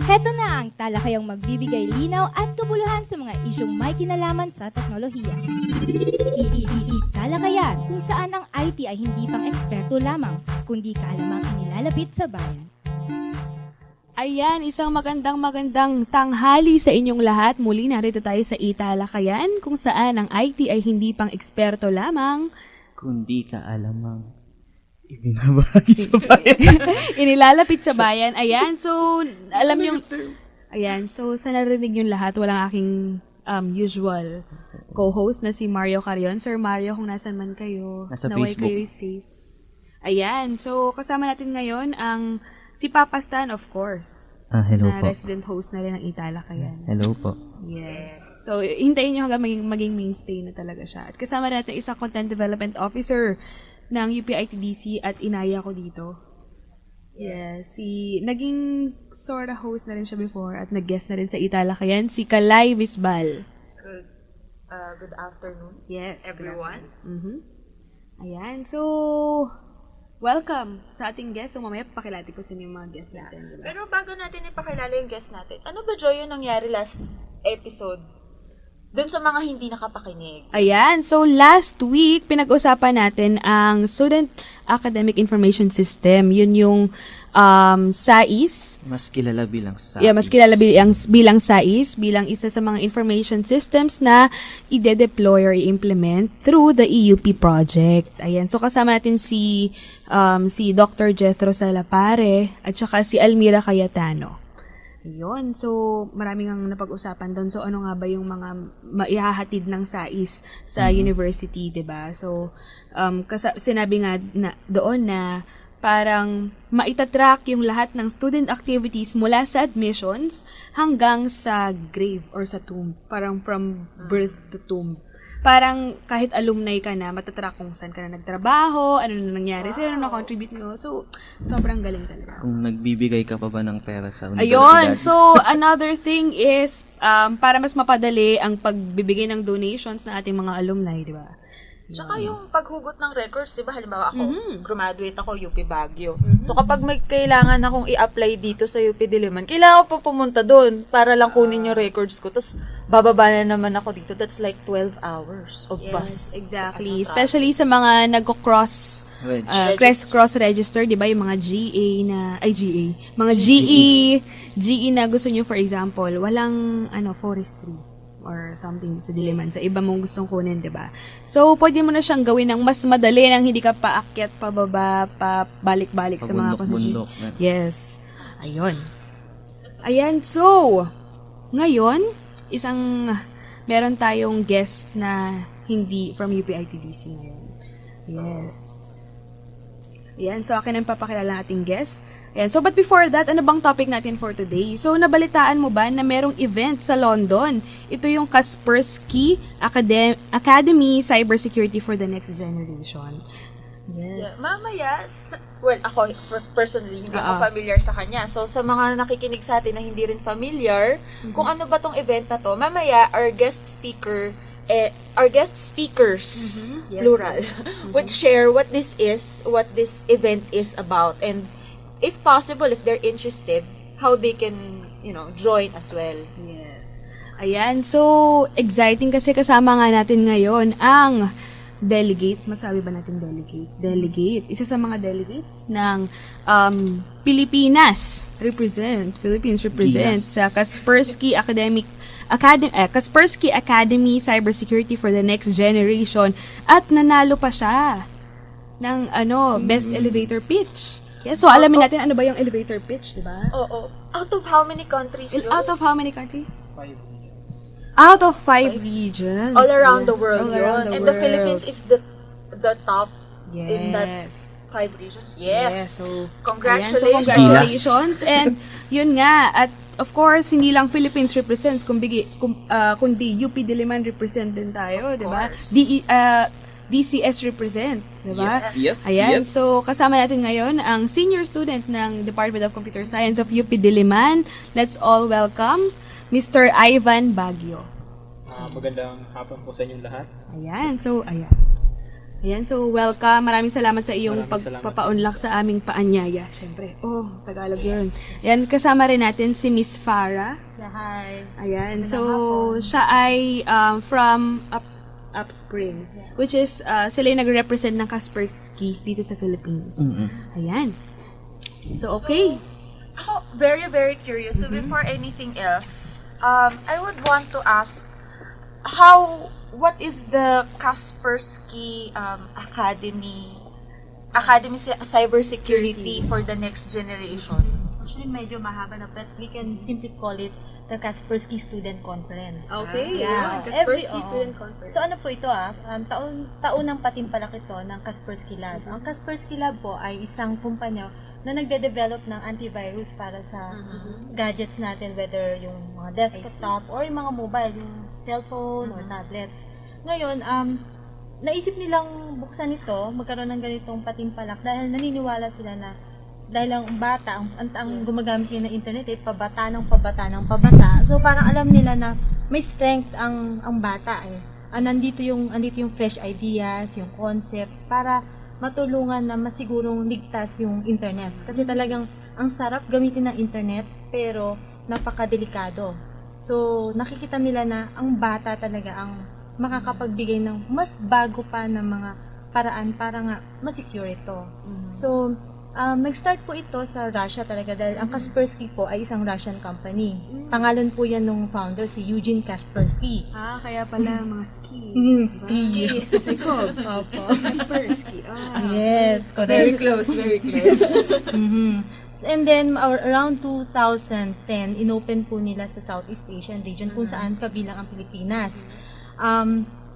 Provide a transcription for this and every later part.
Heto na ang talakayang magbibigay linaw at kabuluhan sa mga isyong may kinalaman sa teknolohiya. Talakayan, kung saan ang IT ay hindi pang eksperto lamang, kundi kaalamang inilalapit sa bayan. Ayan, isang magandang tanghali sa inyong lahat. Muli narito tayo sa Italakayan, kung saan ang IT ay hindi pang eksperto lamang, kundi kaalamang ibinabagi sa bayan. inilalapit sa bayan. Ayan, so alam yung ayan, so sa narinig yung lahat, walang aking usual co-host na si Mario Carion. Sir Mario, kung nasan man kayo, Nasa naway Facebook. kayo safe. Ayan, so kasama natin ngayon ang si Papa Stan, of course. Hello Na po. resident host na rin ng Italakayan. Hello po. Yes. So, hintayin nyo hanggang maging mainstay na talaga siya. At kasama natin isang Content Development Officer ng UP-ITDC at inaya ko dito. Yes. Naging sorta host na rin siya before at nag-guest na rin sa Italakayan, si Kalay Visbal. Good afternoon, Yes. everyone. Ayan. So, welcome sa ating guest. So, mamaya papakilati ko sa inyo yung mga guest natin. Diba? Pero bago natin ipakilala yung guest natin, ano ba, Joy, yung nangyari last episode dun sa mga hindi nakapakinig? Ayan. So, last week, pinag-usapan natin ang Student Academic Information System. Yun yung SAIS. Mas kilala bilang SAIS. Yeah, mas kilala bilang SAIS, bilang isa sa mga information systems na ide-deploy or i-implement through the EUP project. Ayan. So, kasama natin si Dr. Jethro Salapare at saka si Almira Cayetano. Ayun. So, maraming ang napag-usapan doon. So, ano nga ba yung mga maihahatid ng SAIS sa university, 'di ba? So, sinabi nga doon na parang maitatrack yung lahat ng student activities mula sa admissions hanggang sa grave or sa tomb. Parang from birth to tomb. Parang kahit alumni ka na, matatrack kung saan ka na nagtrabaho, ano na nangyari sa'yo, ano na-contribute mo. So, sobrang galing talaga. Kung nagbibigay ka pa ba ng pera sa universidad. Ayun. So, another thing is, para mas mapadali ang pagbibigay ng donations ng ating mga alumni, di ba? Tsaka yung paghugot ng records, di ba? Halimbawa ako, graduate ako, UP Baguio. So kapag may kailangan akong i-apply dito sa UP Diliman, kailangan ko pa pumunta doon para lang kunin yung records ko. Tapos bababa na naman ako dito. That's like 12 hours of bus. Exactly. Especially sa mga nagko-cross cross-register, di ba? Yung mga mga GE na gusto nyo, for example, walang forestry or something sa Diliman, sa iba mong gustong kunin, di ba? So, pwede mo na siyang gawin ng mas madali nang hindi ka paakyat, pababa, balik-balik sa mga Pabundok-bundok. Yes. Ayun. Ayan, so, ngayon, meron tayong guest na hindi from UP-ITDC ngayon. Yes. Ayan, so akin ang papakilala ating guest. Ayan, so but before that, ano bang topic natin for today? So, nabalitaan mo ba na merong event sa London? Ito yung Kaspersky Academy Cybersecurity for the Next Generation. Yeah. Yes. Mamaya, ako personally, hindi ako familiar sa kanya. So, sa mga nakikinig sa atin na hindi rin familiar, kung ano ba tong event na to, mamaya, our guest speakers, plural, would share what this event is about, and if possible, if they're interested, how they can, join as well. Yes. Ayan, so exciting kasi kasama nga natin ngayon ang delegate, masabi ba natin delegate? Delegate. Isa sa mga delegates ng Philippines represent Yes. sa Kaspersky Academy Cybersecurity for the Next Generation at nanalo pa siya ng best elevator pitch. Yeah, so alamin natin ano ba yung elevator pitch, di ba? Oo. Out of how many countries yun? Out of how many countries? 5 regions. Out of 5 regions. All around the world All yun. around the And world. the Philippines is the top in that Yes. 5 regions. Yes. So, Congratulations. Ayan, so, congratulations. And, yun nga, at of course, hindi lang Philippines represents, kundi UP Diliman represent din tayo, di ba? DCS represent, di ba? Yep. Ayan, so kasama natin ngayon ang senior student ng Department of Computer Science of UP Diliman. Let's all welcome Mr. Ivan Baguio. Magandang hapon po sa inyong lahat. Ayan, so, ayan. Ayan, so welcome. Maraming salamat sa iyong Maraming salamat. pagpapaunlak sa aming paanyaya. Siyempre, Tagalog yun. Ayan, kasama rin natin si Miss Farah. Hi. Ayan, so siya ay from Upspring, which is sila yung nag-represent ng Kaspersky dito sa Philippines. Ayan. So, okay. Ako, very, very curious. So, before anything else, I would want to ask, what is the Kaspersky Academy Cybersecurity for the next generation? Actually, medyo mahaba na, but we can simply call it the Kaspersky Student Conference. Okay, Yeah. Kaspersky Student Conference. So ano po ito taunang patimpalak ito ng Kaspersky Lab. Ang Kaspersky Lab po ay isang kumpanya na nagde-develop ng antivirus para sa gadgets natin, whether yung mga desktop or yung mga mobile, yung cellphone or tablets. Ngayon, naisip nilang buksan ito, magkaroon ng ganitong patimpalak dahil naniniwala sila na dahil ang bata, ang gumagamit niya ng internet pabata. So parang alam nila na may strength ang bata nandito yung fresh ideas, yung concepts para matulungan na masigurong ligtas yung internet. Kasi talagang ang sarap gamitin ng internet pero napakadelikado. So nakikita nila na ang bata talaga ang makakapagbigay ng mas bago pa na mga paraan para nga ma-secure ito. So nag-start po ito sa Russia talaga dahil ang Kaspersky po ay isang Russian company. Pangalan po yan ng founder, si Eugene Kaspersky. Kaya pala mga ski. Ski. Jacobs. Opo. Kaspersky. Yes, Very correct. close, very close. And then, around 2010, inopen po nila sa Southeast Asian region kung saan kabilang ang Pilipinas.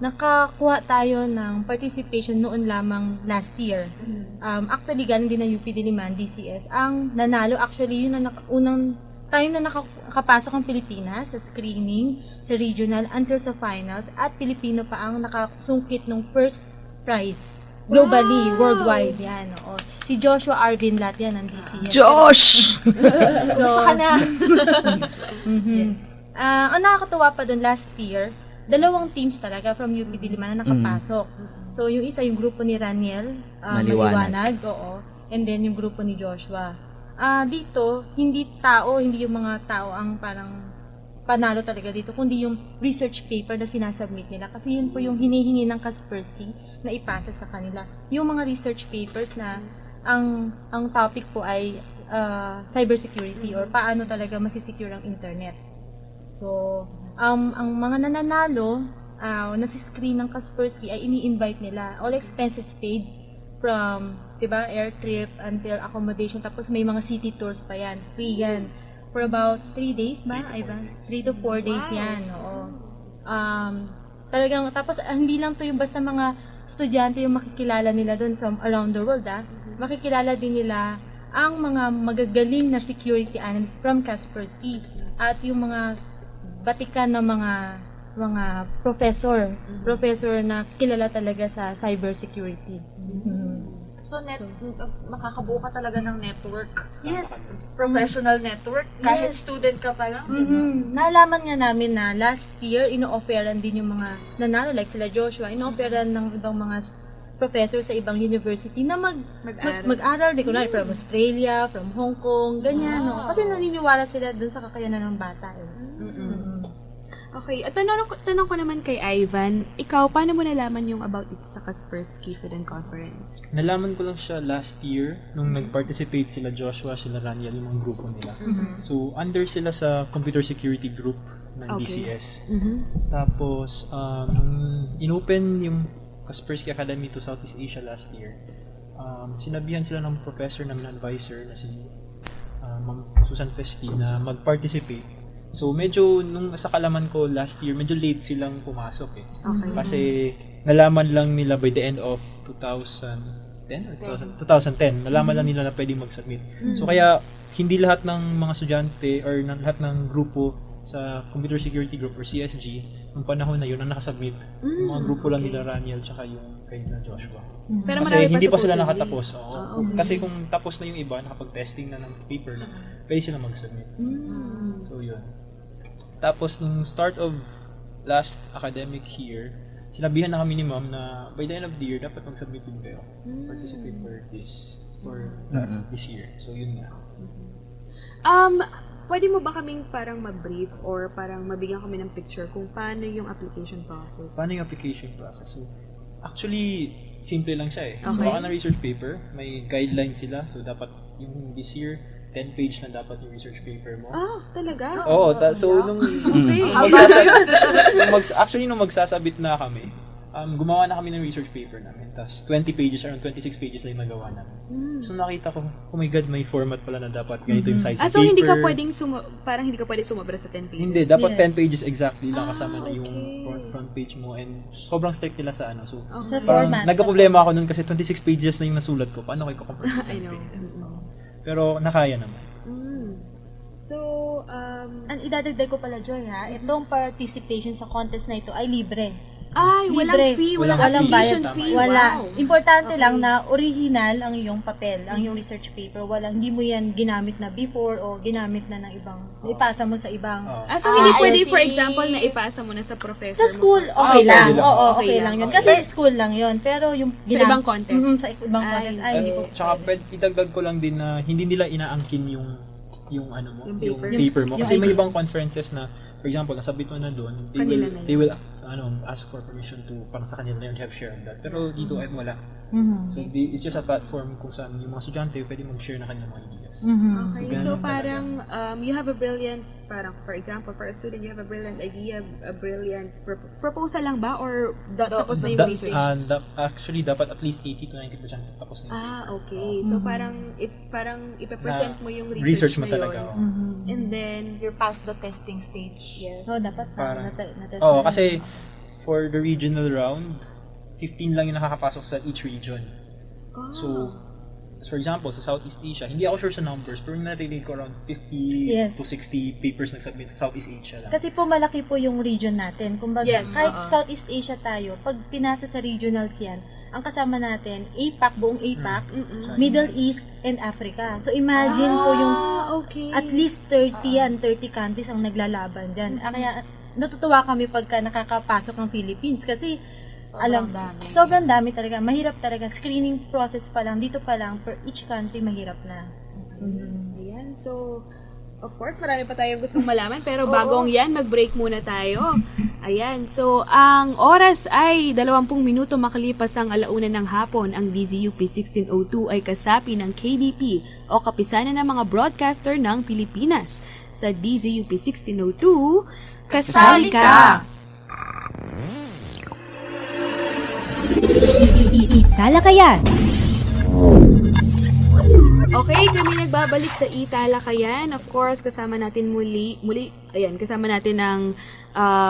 Nakakuha tayo ng participation noon lamang last year. Actually, galing din ng UP Diliman, DCS. Ang nanalo, actually, yun ang unang time na nakapasok ang Pilipinas sa screening, sa regional, until sa finals, at Pilipino pa ang nakasungkit ng first prize. Globally, worldwide, yan. Oo. Si Joshua Arvin lahat yan ng DCS. Josh! So, ang nakakatuwa pa doon last year, dalawang teams talaga from UP Diliman na nakapasok. So, yung isa, yung grupo ni Raniel, Maliwanag, oo. And then, yung grupo ni Joshua. Dito, hindi yung mga tao ang parang panalo talaga dito, kundi yung research paper na sinasubmit nila. Kasi yun po yung hinihingi ng Kaspersky na ipasa sa kanila. Yung mga research papers na ang topic po ay cybersecurity or paano talaga masisecure ang internet. So, ang mga nananalo, nasi-screen ng Kaspersky ay ini-invite nila. All expenses paid from, diba, air trip until accommodation. Tapos may mga city tours pa yan. Free yan. For about 3 days ba? 3 to 4 days yan. Oo. Talagang, tapos hindi lang to yung basta mga estudyante yung makikilala nila doon from around the world. Makikilala din nila ang mga magagaling na security analysts from Kaspersky at yung mga batikan ng mga professor na kilala talaga sa cybersecurity. So, makakabuo ka talaga ng network. Yes. Professional network. Kahit student ka pa lang. Nalaman nga namin na last year, ino-offeran din yung mga nanalo, like sila Joshua, ino-offeran ng ibang mga professor sa ibang university na mag-aral, di ko na, from Australia, from Hong Kong, ganyan. No? Kasi naniniwala sila dun sa kakayanan ng bata. Okay, at tanong ko naman kay Ivan, ikaw, paano mo nalaman yung about ito sa Kaspersky Student Conference? Nalaman ko lang siya last year nung nag-participate sila Joshua, sila Raniel, yung mga grupo nila. So, under sila sa computer security group ng DCS. Tapos, nung inopen yung Kaspersky Academy to Southeast Asia last year, sinabihan sila ng professor namin, advisor na si Ma'am Susan Festi na mag-participate. So, medyo, nung sa kalaman ko last year, medyo late silang pumasok Okay. Kasi, nalaman lang nila by the end of 2010 or 2010, nalaman lang nila na pwedeng mag-submit. So, kaya, hindi lahat ng mga estudyante or lahat ng grupo sa Computer Security Group or CSG, nung panahon na yun, na nakasubmit. Yung mga grupo lang nila Raniel tsaka yung kay nila Joshua. Pero Kasi hindi pa sila supposedly. nakatapos. Kasi kung tapos na yung iba, nakapag-testing na ng paper na, pwede sila mag-submit. So, yun. Tapos, nung start of last academic year, sinabihan na kami ni ma'am na by the end of the year, dapat mag-submit din kayo. Participate for this year. So, yun nga. Pwede mo ba kaming parang mag-brief or parang mabigyan kami ng picture kung paano yung application process? Paano yung application process? So, actually, simple lang siya eh. Okay. Gawa ka ng research paper, may guidelines sila. So, dapat yung this year, 10-page na dapat yung research paper mo. Talaga? Oo, so nung nung magsasabit na kami, gumawa na kami ng research paper namin. Tapos 20 pages, around 26 pages na yung nagawa namin. So nakita ko, oh my God, may format pala na dapat ganito yung size ng paper. So hindi ka pwedeng parang hindi ka pwedeng sumobra sa 10 pages? Hindi, dapat Yes. 10 pages exactly lang kasama na yung okay. front page mo, and sobrang strict nila sa ano. So Sa parang format. nagka-problema ako nun kasi 26 pages na yung nasulat ko. Paano ko i-compare sa 10 I know. pages? Pero nakaya naman. So, Ang idadagdag ko pala, Joy, ha? Itong participation sa contest na ito ay libre. walang Libre. fee, walang Walang application bayad. fee. Wala. Wow. Importante lang na original ang iyong papel, ang iyong research paper. Hindi mo yan ginamit na before o ginamit na ng ibang, ipasa mo sa ibang. So hindi I pwede, see. for example, na ipasa mo na sa professor Sa school, mo. okay lang. pwede lang. Oo, Okay okay lang. lang yun. Okay. Kasi school lang yun. Pero yung Sa ibang contest. Sa ibang contest. Ay, hindi po. Tsaka idagdag ko lang din na hindi nila inaangkin yung ano mo, Yung yung paper. paper mo. Kasi Yung may ibang conferences na, for example, nasabit mo na doon, Kanila na yun. they will ask for permission to, parang sa kanila yun, have share of that. Pero dito ay wala. Mhm. So, it's just a platform kung saan yung mga estudyante pwede mag-share na kanilang mga ideas. Okay, so ganun parang you have a brilliant, parang for example, for a student, you have a brilliant idea, a brilliant proposal lang ba? Or tapos na yung research? Actually, dapat at least 80 to 90% tapos na yung Okay. So parang ipe-present mo yung research, research mo na talaga. yun. Oh. And then, You're past the testing stage. yes. So, dapat Parang- natest Oo, na. kasi for the regional round, 15 lang yung nakakapasok sa each region. So, for example, sa Southeast Asia, hindi ako sure sa numbers, pero narinig ko around 50 Yes. to 60 papers nag-submit sa Southeast Asia lang. Kasi po malaki po yung region natin. Kumbaga, Yes, kahit oo. Southeast Asia tayo, pag pinasa sa regionals yan, ang kasama natin, APAC, buong APAC, Middle East, and Africa. So imagine po yung okay. at least 30 countries ang naglalaban dyan. Kaya natutuwa kami pagka nakakapasok ng Philippines kasi sobrang dami talaga. Mahirap talaga. Screening process pa lang, dito pa lang, per each country, mahirap na. Ayan. So, of course, marami pa tayong gustong malaman. Pero bago ang yan, mag-break muna tayo. Ayan. So, ang oras ay 20 minuto makalipas ang 1:00 ng hapon. Ang DZUP 1602 ay kasapi ng KBP o Kapisanan ng mga Broadcaster ng Pilipinas. Sa DZUP 1602, kasali ka! Italakayan. Okay, kami nagbabalik sa Italakayan. Of course, kasama natin muli, kasama natin ang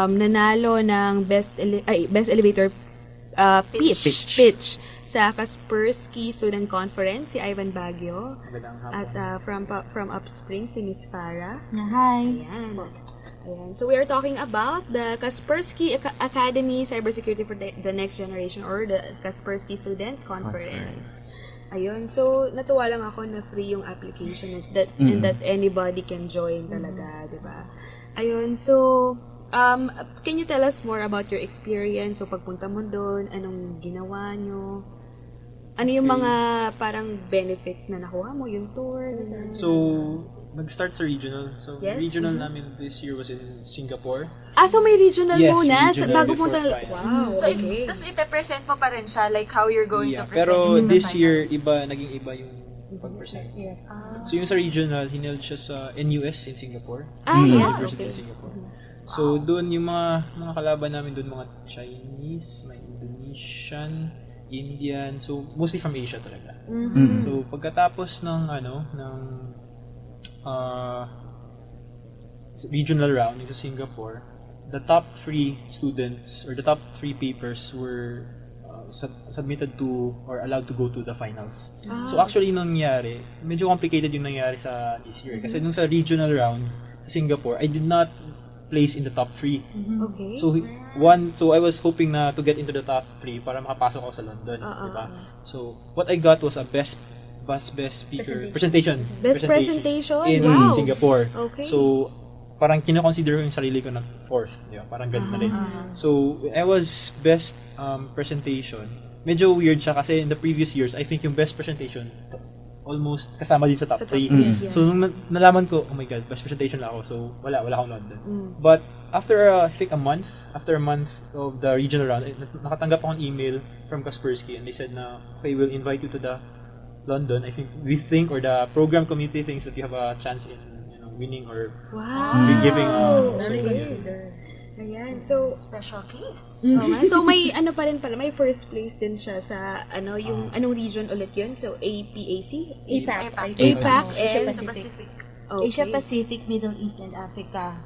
nanalo ng Best Elevator pitch sa Kaspersky Student Conference, si Ivan Baguio. Magandang hapon. At from Upspring, si Miss Farah. Hi! Ayan. So we are talking about the Kaspersky Academy Cybersecurity for the Next Generation, or the Kaspersky Student Conference. Ayun. So natuwa lang ako na free yung application and that anybody can join talaga, 'di ba? Ayun. So can you tell us more about your experience? So pagpunta mo doon, anong ginawa nyo? Ano yung mga parang benefits na nakuha mo, yung tour? ganun? So, nag-start sa regional. So, Yes, regional namin this year was in Singapore. So may regional Yes, muna regional bago before punta. final. Wow, So, okay. tapos ipe-present mo pa rin siya, like how you're going to present Pero in the this year, finals. naging iba yung pag-present. So, yung sa regional, hineld siya sa NUS in Singapore. Yes, University okay. in Singapore. So, doon yung mga kalaban namin doon, mga Chinese, may Indonesian, Indian, so mostly from Asia talaga. So, pagkatapos ng regional round into Singapore, the top 3 students or the top 3 papers were submitted to or allowed to go to the finals. So actually yung nangyari, medyo complicated yung nangyari sa this year. Kasi nung sa regional round sa Singapore, I did not place in the top 3. Okay. So I was hoping na to get into the top 3 para makapasok ako sa London, di ba? So what I got was a best speaker presentation Best presentation? in Wow. Singapore. Okay. So parang kinoconsider ko yung sarili ko na fourth. Di ba? Parang ganun na rin. So, I was best presentation. Medyo weird siya kasi in the previous years, I think yung best presentation almost kasama din sa top 3. So, nung nalaman ko, oh my God, best presentation lang ako. So, wala akong London. But, after I think a month of the regional round, nakatanggap ako ng email from Kaspersky and they said na, okay, we'll invite you to the London. I think we think, or the program committee thinks that you have a chance in winning or giving. Ayan. So, Special case. so may ano pa rin pala, may first place din siya sa yung anong region ulit yun? So APAC? APAC. APAC Asia and Pacific. Okay. Asia Pacific, Middle East, and Africa.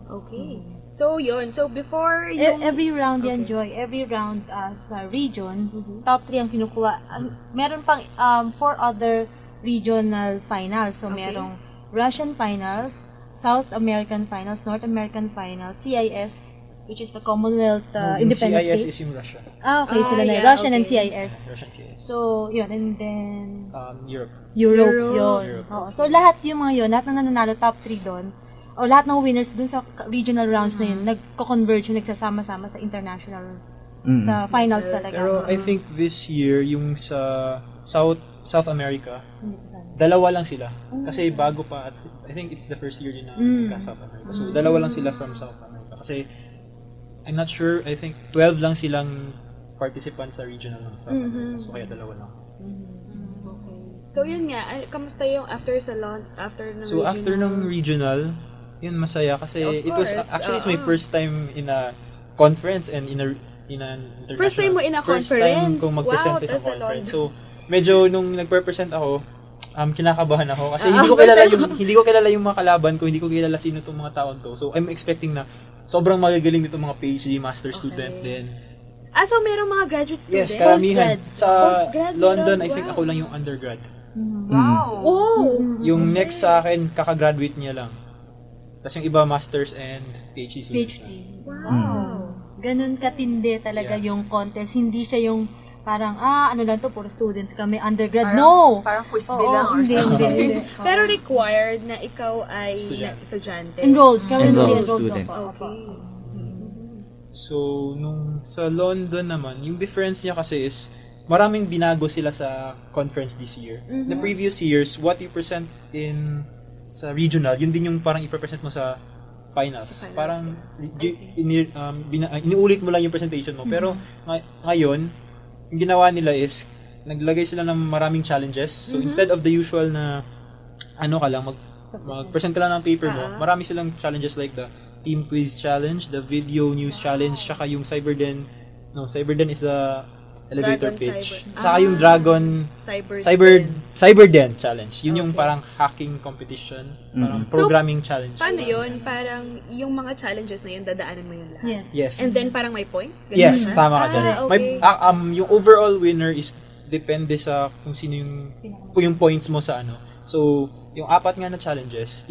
Okay. So yun. So before yung Every round yan, Joy. Every round sa region, top 3 ang kinukuha. Meron pang 4 other regional finals. So, merong Russian finals, South American finals, North American finals, CIS, which is the Commonwealth Independent CIS State. is yung Russia. Okay, sila na. yeah, Russian and okay. CIS. Russian CIS. So, yun. And then, Europe. Europe. Europe. Yun. Oo. So, lahat yung mga yun, lahat ng nananalo, top 3 doon, o lahat ng winners dun sa regional rounds na yun, nagko-converge, nagsasama-sama sa international, sa finals talaga. Pero I think this year, yung sa South America, dalawa lang sila. Kasi bago pa, I think it's the first year din na South America. So, dalawa lang sila from South America. Kasi, I'm not sure, I think 12 lang silang participants sa regional ng South America. So, kaya dalawa lang. So yun nga, kamusta yung after ng So, after ng regional, yun masaya kasi Of it was course, actually it's my first time in a conference and in an international. First time mo in a First time conference? kong mag-present Wow, sa isang tas sa conference. London. So, medyo nung nagpe-present ako, kinakabahan ako kasi hindi ko kilala yung mga kalaban ko, hindi ko kilala sino tong mga taon to. So, I'm expecting na sobrang magagaling nitong mga PhD, master student din. so merong mga graduate students? Yes, karamihan. Sa Postgrad London, meron? I think Wow. ako lang yung undergrad. Wow. Oh! Yung next sa akin, kakagraduate niya lang. Tapos yung iba, masters and PhD students. PhD. na. Wow. Ganun katindi talaga yung contest. Hindi siya yung parang, ano lang to, puro students kami, undergrad. No! Parang quiz Oo, bilang or hindi, something. hindi. Pero required na ikaw ay estudyante. Enrolled. Kami Enrolled enrolled student. ako. So, nung sa London naman, yung difference niya kasi is, maraming binago sila sa conference this year. The previous years, what you present sa regional, yun din yung parang iprepresent mo sa finals. Parang iniulit mo lang yung presentation mo. Pero ngayon, yung ginawa nila is, naglagay sila ng maraming challenges. So, instead of the usual na, mag-present ka lang ng paper mo, marami silang challenges like the team quiz challenge, the video news challenge, tsaka yung Cyberden is the elevator Dragon pitch. Cyber. Tsaka yung Dragon Cyberden challenge. Yun yung parang hacking competition, parang programming challenge. Paano yun? Parang yung mga challenges na yun, dadaanan mo yun lahat? Yes. Yes. And then parang may points? Ganun Yes, ba? tama ka dyan. Okay. Yung overall winner is depende sa kung sino yung points mo sa ano. So, yung 4 nga na challenges,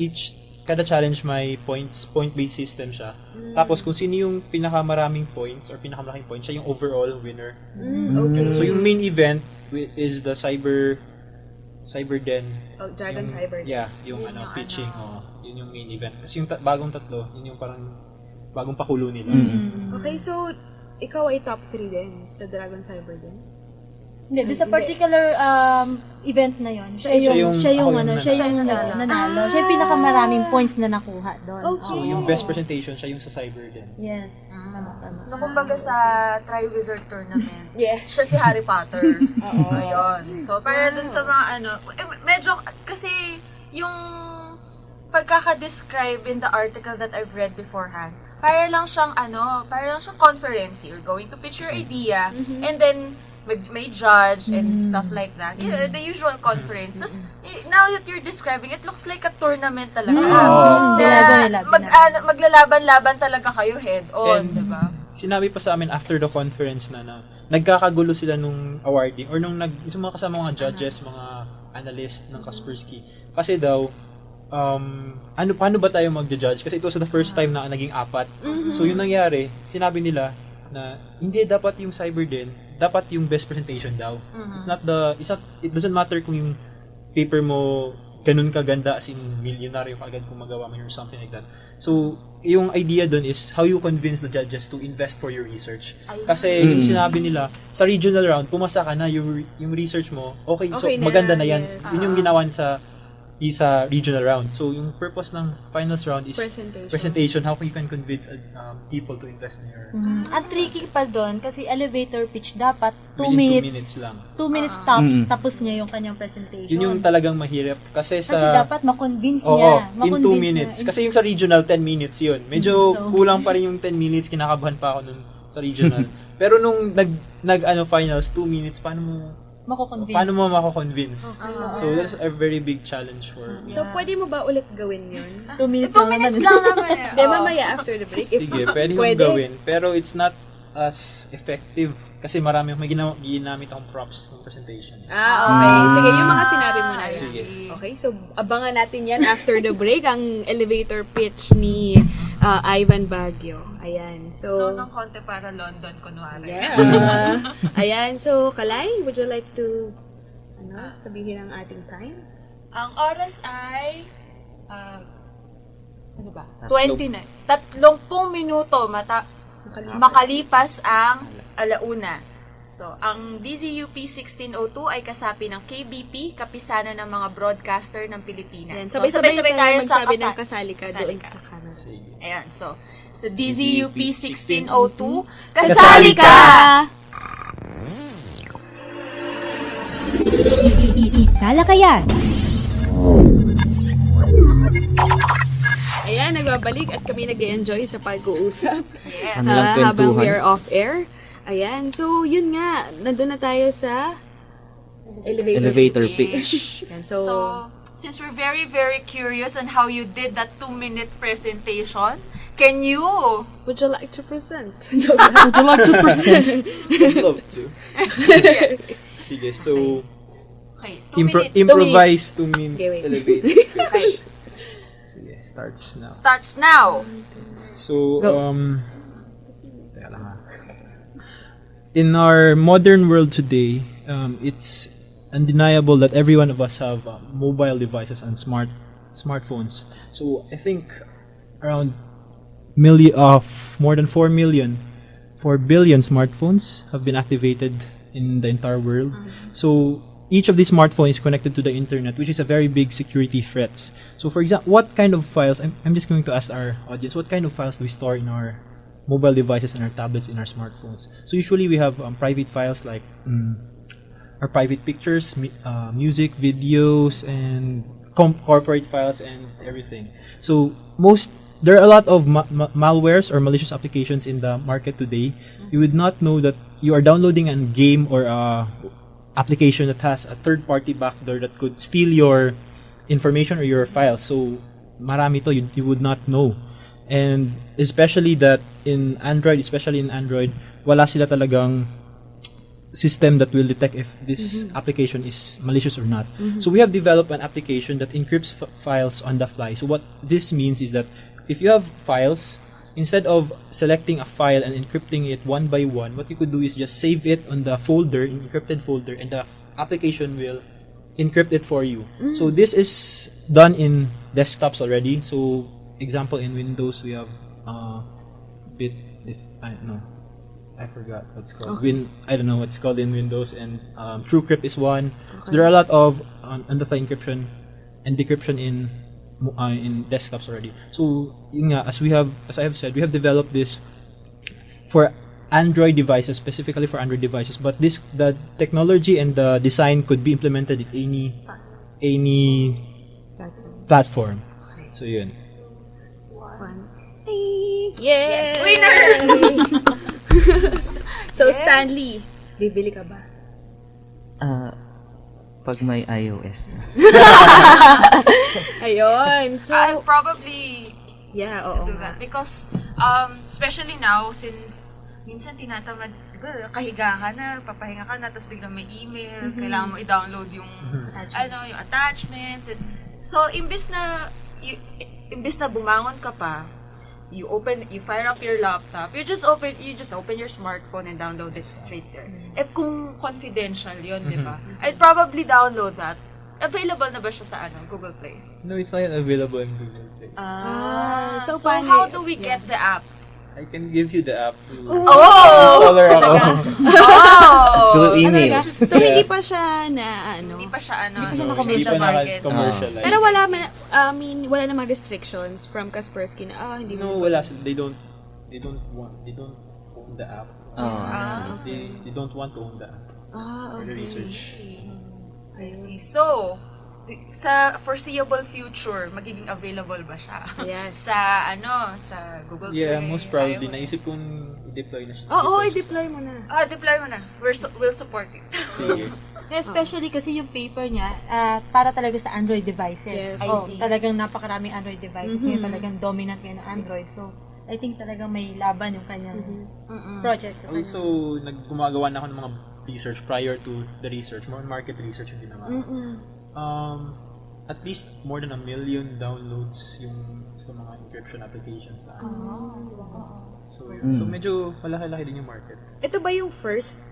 kada challenge may point-based system siya. Tapos kung sino yung pinakamaraming points or pinakamalaking points, siya yung overall winner. Okay. So yung main event is the Cyberden. Dragon Yung- Cyber. Yeah, yung pitching. Yun yung main event. Kasi yung bagong tatlo, yun yung parang bagong pakulo nila. Okay, so ikaw ay top 3 din sa Dragon Cyber din? Hindi, doon sa particular event na yon, siya yung nanalo. Siya yung pinakamaraming points na nakuha doon. So yung best presentation, siya yung sa Cyberden. Yes. Tama. So, kumbaga sa Triwizard Tournament, Yeah. siya si Harry Potter. Ayun. So, para dun sa mga medyo, kasi yung pagkaka-describe in the article that I've read beforehand, para lang siyang conference. You're going to pitch your idea, and then, may judge and stuff like that. Yeah, the usual conference. Tapos, now that you're describing, it looks like a tournament talaga. Maglalaban-laban talaga kayo head-on, And diba? sinabi pa sa amin after the conference na nagkakagulo sila nung awarding or nung yung mga kasama mga judges, mga analyst ng Kaspersky. Kasi daw, paano ba tayo mag-judge? Kasi ito was the first time na naging 4. So yung nangyari, sinabi nila na hindi dapat yung Cyberden, dapat yung best presentation daw. It doesn't matter kung yung paper mo ganun kaganda, as in milyonaryo ka agad kung magawa mo or something like that. So, yung idea dun is how you convince the judges to invest for your research. Kasi yung sinabi nila, sa regional round, pumasa ka na, yung research mo, okay so Okay na, maganda na yan. yes. Yun yung ginawa sa regional round. So, yung purpose ng finals round is presentation, how you can convince people to invest in your Ang tricky pa doon, kasi elevator pitch dapat 2 within 2 minutes. minutes lang. 2 minutes tops, tapos niya yung kanyang presentation. Yun yung talagang mahirap. Kasi Kasi sa... dapat ma-convince Oo, niya. in 2 Ma-convince minutes. niya. Kasi yung sa regional, 10 minutes yun. Medyo So, kulang pa rin yung 10 minutes. Kinakabahan pa ako nun sa regional. Pero nung finals, 2 minutes, paano mo mako-convince? So, that's a very big challenge for... So, pwede mo ba ulit gawin yun? 2 minutes 2 minutes lang naman eh. Hindi, mamaya after the break. Sige, pwede mong pwede. gawin. Pero it's not as effective. Kasi marami may ginamit akong props ng presentation. Okay. Sige, yung mga sinabi mo na yun. Sige. Okay, so abangan natin yan after the break, ang elevator pitch ni Ivan Baguio. Ayan. Snow So, ng konti para London, kunwari. yeah. Ayan. So, Kalay, would you like to sabihin ang ating time? Ang oras ay, ano ba? 30 30 minuto makalipas ang alauna. So, ang DZUP 1602 ay kasapi ng KBP, kapisanan ng mga broadcaster ng Pilipinas. Ayan. So, Sabay-sabay tayo sa magsabi ng kasali ka kasali doon ka. sa kanan. Sige. Ayan, so DZUP 1602, Kasali kasali ka! Talakayan. Ayan, nagbabalik at kami nag-enjoy sa pag-uusap. Ano lang Habang we kwentuhan. are off-air. Ayan, so yun nga, nandun na tayo sa Elevator pitch. Ayan, So, since we're very, very curious on how you did that 2-minute presentation, can you? would you like to present? Would you like to present? I'd love to. Sige, so... Okay, 2 minutes. improvise 2-minute Okay, wait. elevator Okay, Sige, starts now. starts now. So, teka lang ha. In our modern world today, it's undeniable that every one of us have mobile devices and smartphones. So, I think around more than 4 billion smartphones have been activated in the entire world. So, each of these smartphones is connected to the internet, which is a very big security threat. So, for example, what kind of files, I'm just going to ask our audience, what kind of files do we store in our mobile devices and our tablets, in our smartphones? So, usually we have private files like our private pictures, music, videos, and corporate files and everything. So, there are a lot of malwares or malicious applications in the market today. You would not know that you are downloading a game or a application that has a third-party backdoor that could steal your information or your files. So, marami to, you would not know. And especially in Android, wala sila talagang system that will detect if this application is malicious or not. So, we have developed an application that encrypts files on the fly. So, what this means is that if you have files, instead of selecting a file and encrypting it one by one, what you could do is just save it on the folder, encrypted folder, and the application will encrypt it for you. So this is done in desktops already. So example, in Windows we have I forgot what's called. I don't know what's called in Windows, and TrueCrypt is one. So there are a lot of on-the-fly encryption and decryption in desktops already. So, yun nga, as I have said, we have developed this for Android devices, specifically for Android devices. But the technology and the design could be implemented in any platform. So, yun. Yay! Winner! So, Stanley, bibili ka ba? Pag may iOS na. Ayun. So, I'll probably yeah, oo do nga. that. Because, especially now, since minsan tinatamad, diba, kahiga ka na, papahinga ka na, tapos biglang may email, kailangan mo i-download yung, yung attachments. So, imbis na bumangon ka pa, you fire up your laptop, you just open your smartphone and download it straight there. Eh, kung confidential yun, di ba? I'd probably download that Available na ba siya sa Google Play? No, it's not available in Google Play. So, so paano- how do we get the app? I can give you the app. Oh! Installer ako. Oh! Through email. So, hindi pa siya na, Hindi pa siya No, commercial hindi pa market. naka-commercialize. Pero wala namang restrictions from Kaspersky na, hindi No, mo. wala. They don't own the app. They don't want to own the app. For the research. I see. So, sa foreseeable future, magiging available ba siya? Yes. sa Google Play? Yeah, most probably. iOS? Naisip kong i-deploy na siya. Oo, i-deploy mo na. Deploy mo na. We'll support it. Sige. Especially kasi yung paper niya, para talaga sa Android devices. Yes. I Oh, see. talagang napakaraming Android devices. Ngayon talagang dominant ngayon ng Android. So, I think talagang may laban yung kanyang project. yung Also, gumagawa na ako ng mga research prior to the research. More market research yung ginawa. At least more than 1 million downloads yung sa mga encryption applications sa So, yun. So, medyo malaki-laki din yung market. Ito ba yung first?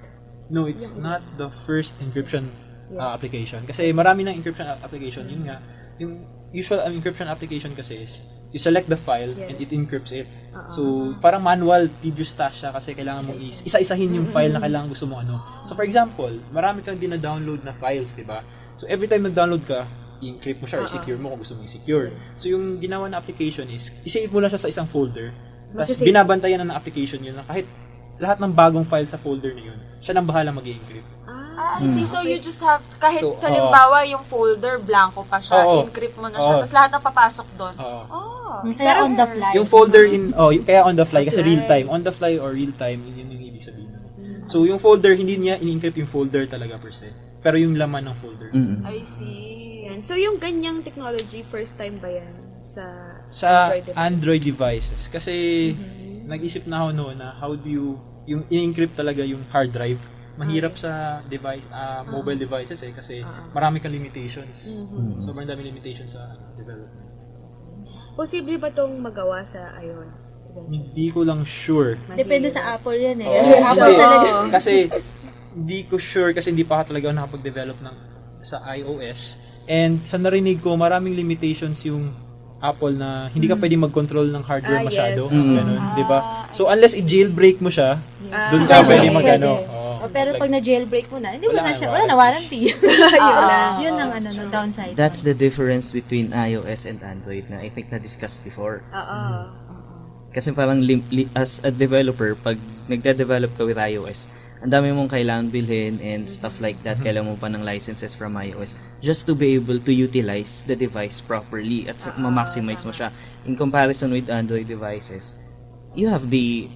No, it's not the first encryption application. Kasi marami ng encryption application. Yun nga, yung usual encryption application kasi is you select the file and it encrypts it. So, parang manual, tedious task siya kasi kailangan mong isa-isahin yung file na kailangan gusto mo So, for example, marami kang dina-download na files, di ba? So, every time nag-download ka, i-encrypt mo siya or secure mo kung gusto mo i-secure. So, yung ginawa na application is, i-save mo lang siya sa isang folder. Tapos, binabantayan na ng application yun na kahit lahat ng bagong file sa folder na yun, siya nang bahala mag-encrypt. I see. So, you just have, kahit So, halimbawa yung folder, blanco pa siya, encrypt mo na siya, tapos lahat ng papasok doon. Kaya on the fly. Yung folder kaya on the fly kasi real time. On the fly or real time, yun yung ibig sabihin. So, yung folder, hindi niya in-encrypt yung folder talaga per se. Pero yung laman ng folder. I see. Yan. So, yung ganyang technology, first time ba yan Sa Android device? Android devices. Kasi, nag-isip na ako noon na how do you, yung in-encrypt talaga yung hard drive. Mahirap sa device, mobile devices kasi marami kang limitations. Sobrang dami limitations sa development. Posible ba itong magawa sa iOS? Hindi ko lang sure. Depende sa Apple yan eh. Oo. Apple Hindi. talaga. Kasi hindi ko sure kasi hindi pa ako talaga nakapag-develop sa iOS. And sa narinig ko, maraming limitations yung Apple na hindi ka pwedeng mag-control ng hardware masyado. Yes. Ganun, di ba? So unless i-jailbreak mo siya, doon ka pwede mag-ano. Pero pag na-jailbreak mo na, hindi mo Wala na na siya, warranty. wala na warranty. Yun ang no, downside. That's the difference between iOS and Android na I think na-discuss before. Kasi parang as a developer, pag nagde-develop ka with iOS, ang dami mong kailangan bilhin and stuff like that. Kailangan mo pa ng licenses from iOS just to be able to utilize the device properly at ma-maximize mo siya. In comparison with Android devices, you have the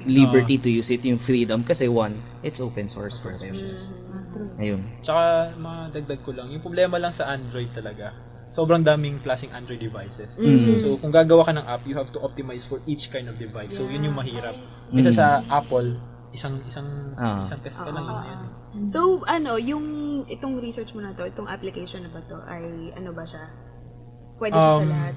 liberty to use it, yung freedom. Kasi one, it's open source for them. Ayun. Tsaka, madagdag ko lang, yung problema lang sa Android talaga, sobrang daming klaseng Android devices. So, kung gagawa ka ng app, you have to optimize for each kind of device. So, yun yung mahirap. Kasi sa Apple, isang test ka lang yun na yun. So, itong research mo na to, itong application na ba to, ay ano ba siya? Pwede siya sa lahat?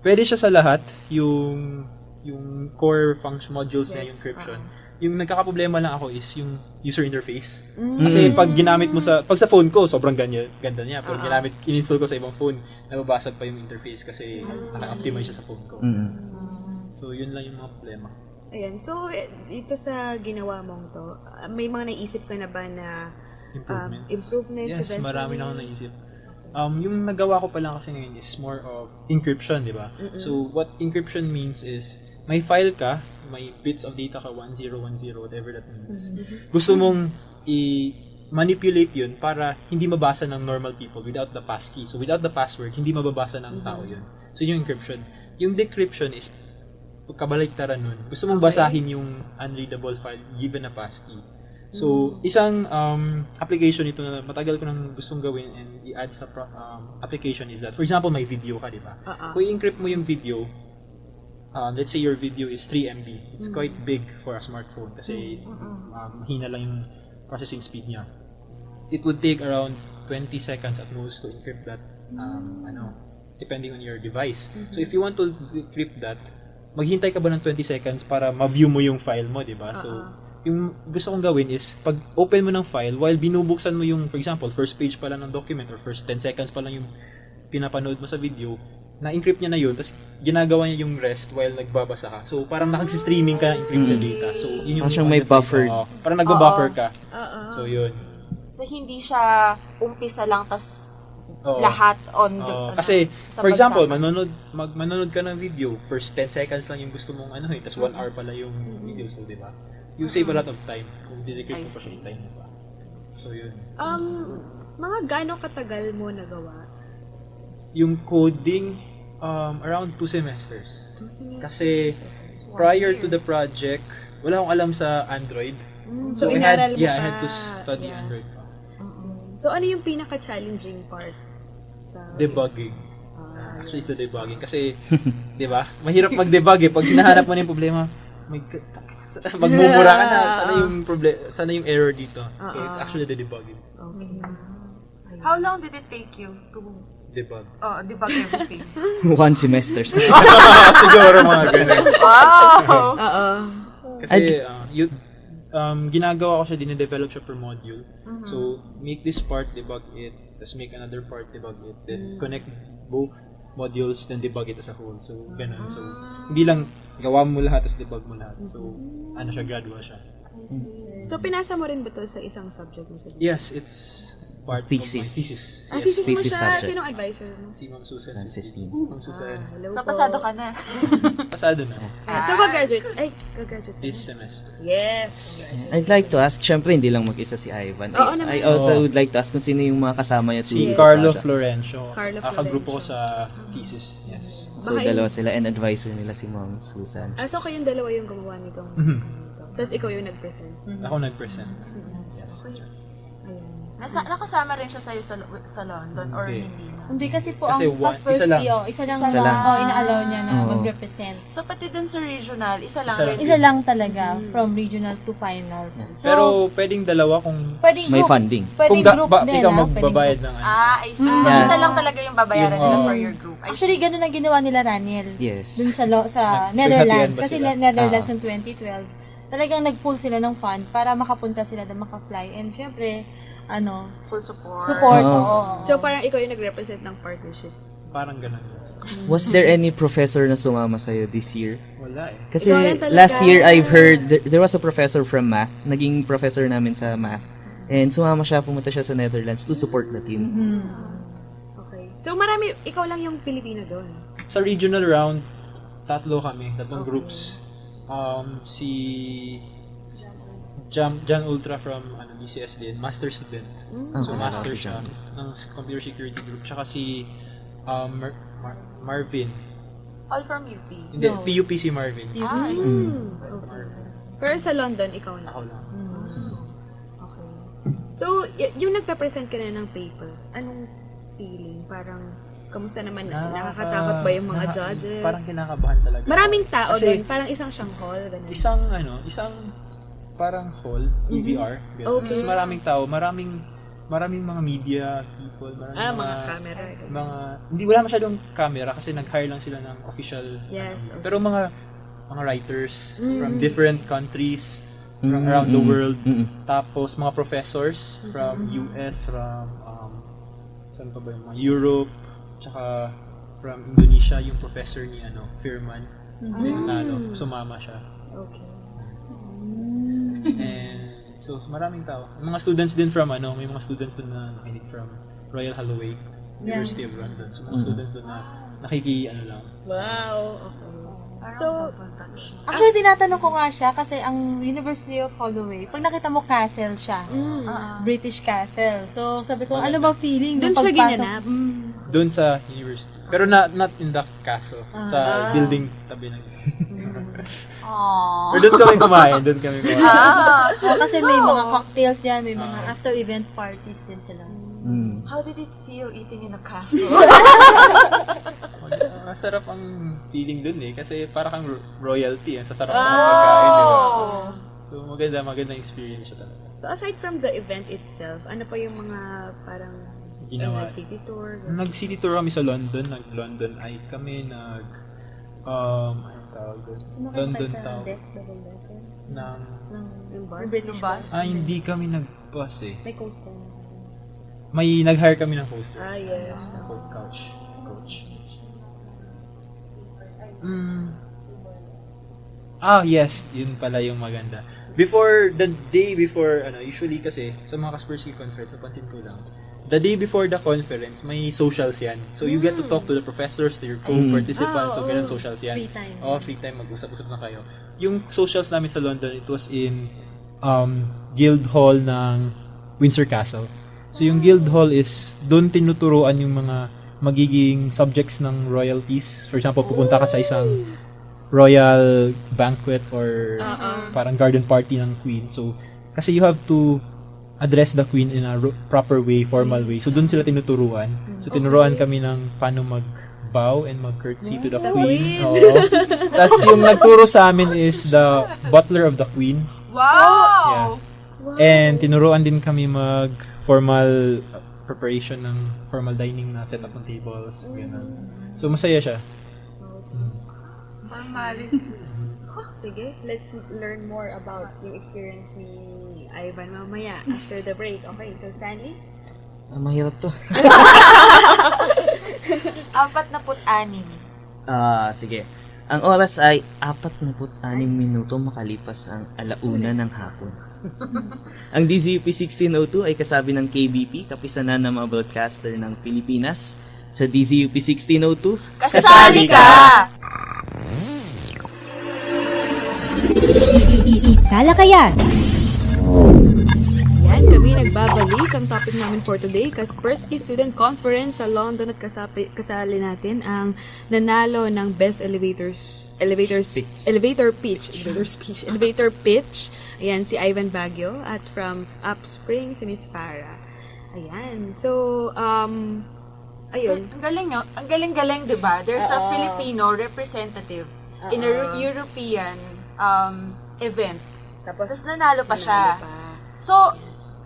Pwede siya sa lahat, yung core function modules niya, yung encryption. Yung nagkakaproblema lang ako is yung user interface. Kasi pag ginamit mo pag sa phone ko, sobrang ganda niya. Pag in-install ko sa ibang phone, nababasag pa yung interface kasi naka-optimize siya sa phone ko. So, yun lang yung mga problema. Ayan. So, ito sa ginawa mong to, may mga naisip ka na ba na improvements Yes, eventually? marami na akong naisip. Yung nagawa ko pa lang kasi ngayon is more of encryption, di ba? So, what encryption means is, may file ka, may bits of data ka, 1010, whatever that means. Gusto mong i-manipulate yun para hindi mabasa ng normal people without the passkey. So, without the password, hindi mababasa ng tao yun. So, yun yung encryption. Yung decryption is, kabaligtaran nun. Gusto mong basahin yung unreadable file given a passkey. So, isang application ito na matagal ko nang gustong gawin and i-add sa application is that, for example, may video ka, di ba? Kung i-encrypt mo yung video, let's say your video is 3 MB. It's quite big for a smartphone kasi mahina lang yung processing speed niya. It would take around 20 seconds at most to encrypt that, depending on your device. So, if you want to decrypt that, maghintay ka ba ng 20 seconds para ma-view mo yung file mo, di ba? So, yung gusto kong gawin is, pag open mo ng file, while binubuksan mo yung, for example, first page pa lang ng document or first 10 seconds pa lang yung pinapanood mo sa video, na-encrypt niya na yun, tapos ginagawa niya yung rest while nagbabasa ka. So, parang nakag-streaming ka ng encrypted data. So, yun yung... Parang siyang may buffer. Parang nagba-buffer ka. So, yun. So, hindi siya umpisa lang, tas Oo. lahat on the... Kasi, sa for example, pagsama. manonood ka ng video, first 10 seconds lang yung gusto mong tapos 1 hour pala yung video. So, di ba? You save a lot of time kung dedicate mo pa siya yung time mo pa. So, yun. Mga gaano katagal mo nagawa? Yung coding, around 2 semesters. Kasi, prior to the project, wala akong alam sa Android. So, I had, inaral mo I pa. had to study Android pa. So, ano yung pinaka-challenging part? Debugging. Actually, it's the debugging. Kasi, di ba? Mahirap mag-debug eh. Pag hinahanap mo na yung problema, magmumura ka na. Sana yung error dito. So, it's actually the debugging. How long did it take you to Debug. debug everything? 1 semester. Siguro mga ganun. Wow! Kasi, ginagawa ko siya, dine-develop siya per module. So, make this part, debug it, tapos make another part, debug it, then connect both modules, then debug it as a whole. So, ganun. So, hindi lang gawa mo lahat, tapos debug mo lahat. So, gradual siya. So, pinasa mo rin ba to sa isang subject mo sa Yes, it's part of my Thesis. thesis. Yes. thesis mo thesis siya. subject. Sinong advisor mo? Si Ma'am Susan. Sa Sistine. Ma'am Susan. Hello So, po. pasado ka na. Pasado na. So, gagraduate ka This semester. Yes. I'd like to ask, syempre hindi lang mag-isa si Ivan. Oo naman. I also would like to ask kung sino yung mga kasama niya. Si to Carlo Sasha. Florencio. Carlo Kakagrupo ko Florencio. sa thesis. Yes. So, dalawa sila and advisor nila si Ma'am Susan. So, kayong dalawa yung gumawa nitong. Tapos, ikaw yung nag-present. Ako nag-present. Yes. Nakasama rin siya sa'yo sa London or Hindi. hindi na? Hindi kasi po Kasi ang class first isa lang. year, isa lang Isa sa lang. inaalaw niya na Oo. mag-represent. So, pati dun sa regional, isa lang Isa rin. lang. Isa lang talaga, from regional to finals. So, Pero pwedeng dalawa kung pwedeng May group, funding. pwedeng group din, ikaw pwedeng magbabayad group. ng ano. I see. So, Yeah. isa lang talaga yung babayaran Yung, nila oo. for your group. I see. Actually, ganun ang ginawa nila Raniel. Yes. Dun sa Naghatian Netherlands. ba Kasi sila? Netherlands in 2012. Talagang nag-pull sila ng fund para makapunta sila na maka-fly. And syempre, Full support. support. Oo. Oo. So, parang ikaw yung nag-represent ng partnership. Parang ganun. Was there any professor na sumama sa'yo this year? Wala eh. Kasi Ikaw rin talaga. last year I've heard there was a professor from math, naging professor namin sa math. And sumama siya, pumunta siya sa Netherlands to support the team. Okay. So, ikaw lang yung Pilipino doon. Sa regional round, tatlong groups. Si John Ultra from BCS din, master student. So Okay. master siya ng computer security group. Tsaka si Marvin. All from UP. Hindi, PUP si Marvin. Ah, I see. Pero sa London, ikaw na. Ako lang. Okay. So, yung nagpa-present ka na ng paper, anong feeling? Parang, kamusta naman? Nakakatakot ba yung mga judges? Parang kinakabahan talaga. Maraming tao Kasi doon. Parang isang siyang hall. Ganun. Isang parang hall, EVR. ganun. Okay. Tapos maraming tao, maraming mga media people, maraming mga camera. hindi wala masyadong camera kasi nag-hire lang sila ng official. Yes, okay. Pero mga writers from different countries from around the world. Tapos mga professors from US, from saan pa ba yung mga Europe, tsaka from Indonesia, yung professor ni Firman. Then sumama siya. Okay. And so maraming tao. May mga students din from may mga students doon na nakinig from Royal Holloway University of London. So mga students doon na lang. Wow. Okay. So, Actually, tinatanong ko nga siya kasi ang University of Holloway, pag nakita mo castle siya. British castle. So, sabi ko, ano ba feeling doon nung siya pagpasok? ginanap. Doon sa university. Pero not in the castle. Sa building tabi ng. Aww. Pero doon kami kumain. Oo, kasi may mga cocktails yan, may mga after-event parties din sila. How did it feel eating in a castle? Masarap ang feeling doon eh. Kasi para kang royalty. Ang sasarap ng pagkain. Diba? So maganda experience siya talaga. So, aside from the event itself, ano pa yung mga parang Ginawa. city tour? Nag-city tour kami sa London. Nag-London Eye kami. tawag doon? Sumakay London pa sa Town. deck, double decker. Ng, Yung bar. Yung bus? hindi kami nag-bus eh. May coaster na. May nag-hire kami ng coaster. Yes. Coach. Yes, yun pala yung maganda. Before, the day before, usually kasi, sa mga Kaspersky conference, napansin ko lang, the day before the conference, may socials yan. So, you get to talk to the professors, to your co-participants, so ganun socials yan. Free time. Free time, mag-usap-usap na kayo. Yung socials namin sa London, it was in Guildhall ng Windsor Castle. So, yung Guildhall is, doon tinuturuan yung mga magiging subjects ng royalties. For example, pupunta ka sa isang royal banquet or parang garden party ng queen. So, kasi you have to address the queen in a proper way, formal way. So, doon sila tinuturuan. So, tinuruan kami ng paano mag-bow and mag-curtsy to the queen. Oo. Tapos, yung nagturo sa amin is the butler of the queen. Wow! Yeah. And tinuruan din kami mag-formal preparation ng formal dining na setup ng tables. Ganun. So, masaya siya. Sige, let's learn more about yung experience ni Ivan mamaya after the break. Okay, so Stanley? Mahirap to. 46. Sige. Ang oras ay 46 minuto makalipas ang 1:00 ng hapon. Ang DZUP 1602 ay kasabi ng KBP, kapisanan ng mga broadcaster ng Pilipinas. Sa DZUP 1602, Kasali ka! Talakayan. Yan, kami nagbabalik. Ang topic namin for today, Kaspersky Student Conference sa London at kasali natin ang nanalo ng Best Elevator Pitch. Ayan, si Ivan Baguio at from Upspring, si Miss Farah. Ayan. So, ayun. Ang galing, no? Ang galing-galing, di ba? There's a Filipino representative in a European event. Tapos nanalo pa siya. So,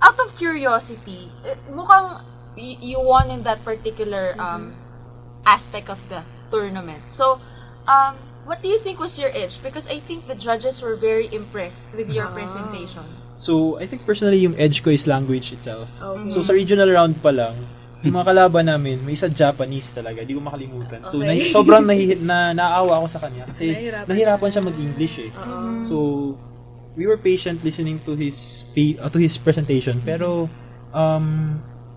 out of curiosity, mukhang you won in that particular aspect of the tournament. So, what do you think was your edge? Because I think the judges were very impressed with your presentation. So, I think personally yung edge ko is language itself. Okay. So, sa regional round pa lang, yung mga kalaban namin, may isa Japanese talaga, di ko makalimutan. So, sobrang naawa ako sa kanya kasi nahirapan siya mag-English eh. So, we were patient listening to his presentation, pero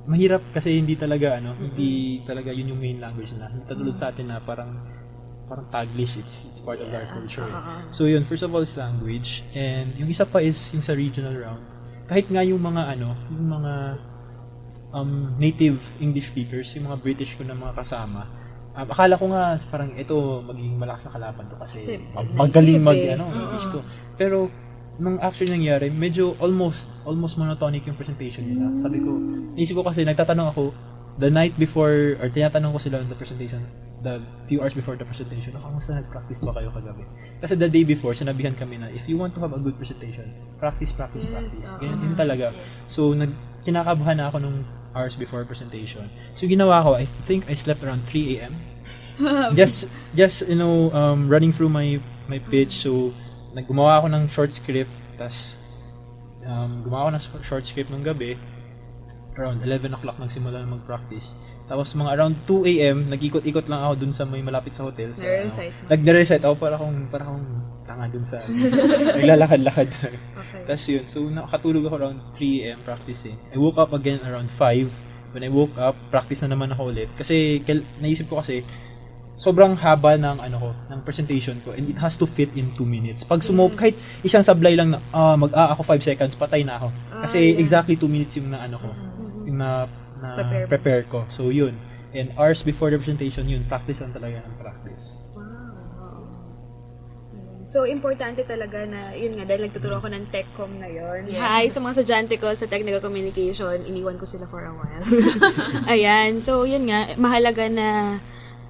mahirap kasi hindi talaga yun yung main language na. Hindi katulad sa atin na parang Taglish, it's part of our culture. So yun, first of all is language, and yung isa pa is yung sa regional round. Kahit nga yung mga native English speakers, yung mga British ko na mga kasama, akala ko nga parang ito magiging malakas na kalaban to kasi magaling English to. Pero nung actually nangyari, medyo almost monotonic yung presentation nila. Sabi ko, naisip ko kasi nagtatanong ako the night before, or tinatanong ko sila on the presentation, the few hours before the presentation, kamusta nag-practice ba kayo kagabi? Kasi the day before, sinabihan kami na, if you want to have a good presentation, practice. Ganyan talaga. So, kinakabahan na ako nung hours before presentation. So, ginawa ko, I think I slept around 3 a.m. just running through my pitch. So, gumawa ako ng short script, tas gumawa ako ng short script ng gabi. Around 11 o'clock nagsimula na mag-practice. Tapos mga around 2 a.m. nag-ikot-ikot lang ako dun sa may malapit sa hotel. Nag-recite ako para akong tanga dun sa naglalakad-lakad. Tapos yun. So nakatulog ako around 3 a.m. practicing. I woke up again around 5. When I woke up, practice na naman ako ulit. Kasi naisip ko kasi sobrang haba ng ng presentation ko, and it has to fit in 2 minutes. Pag kahit isang sablay lang na ako 5 seconds, patay na ako. Kasi exactly 2 minutes yung yung prepare ko. So yun. And hours before the presentation, yun, practice lang talaga ng practice. So, importante talaga na, yun nga, dahil nagtuturo ako ng TechCom ngayon. Yes. Hi, sa mga estudyante ko sa Technical Communication, iniwan ko sila for a while. Ayan, so yun nga, mahalaga na